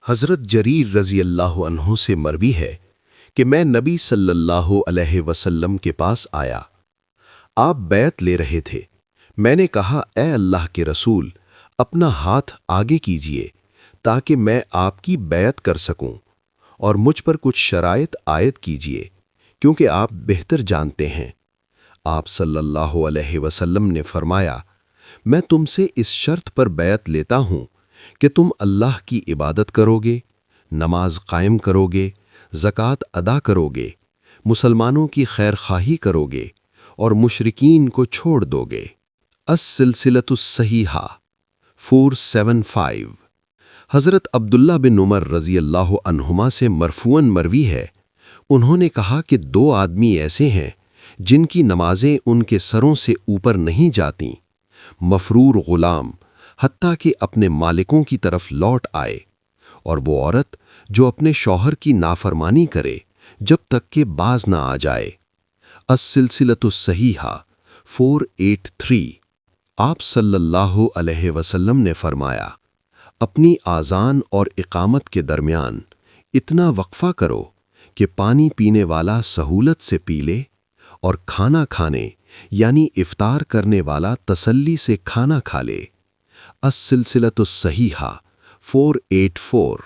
حضرت جریر رضی اللہ عنہ سے مروی ہے کہ میں نبی صلی اللہ علیہ وسلم کے پاس آیا۔ آپ بیعت لے رہے تھے۔ میں نے کہا اے اللہ کے رسول، اپنا ہاتھ آگے کیجئے تاکہ میں آپ کی بیعت کر سکوں، اور مجھ پر کچھ شرائط عائد کیجئے کیونکہ آپ بہتر جانتے ہیں۔ آپ صلی اللہ علیہ وسلم نے فرمایا، میں تم سے اس شرط پر بیعت لیتا ہوں کہ تم اللہ کی عبادت کرو گے، نماز قائم کرو گے، زکوٰۃ ادا کرو گے، مسلمانوں کی خیر خواہی کرو گے اور مشرکین کو چھوڑ دو گے۔ السلسلۃ الصحیحہ 475۔ حضرت عبداللہ بن عمر رضی اللہ عنہما سے مرفوعاً مروی ہے، انہوں نے کہا کہ دو آدمی ایسے ہیں جن کی نمازیں ان کے سروں سے اوپر نہیں جاتیں، مفرور غلام حتیٰ کہ اپنے مالکوں کی طرف لوٹ آئے، اور وہ عورت جو اپنے شوہر کی نافرمانی کرے جب تک کہ باز نہ آ جائے۔ السلسلۃ الصحیحہ 483۔ آپ صلی اللہ علیہ وسلم نے فرمایا، اپنی آذان اور اقامت کے درمیان اتنا وقفہ کرو کہ پانی پینے والا سہولت سے پی لے اور کھانا کھانے یعنی افطار کرنے والا تسلی سے کھانا کھا لے۔ السلسلۃ الصحیحہ 484۔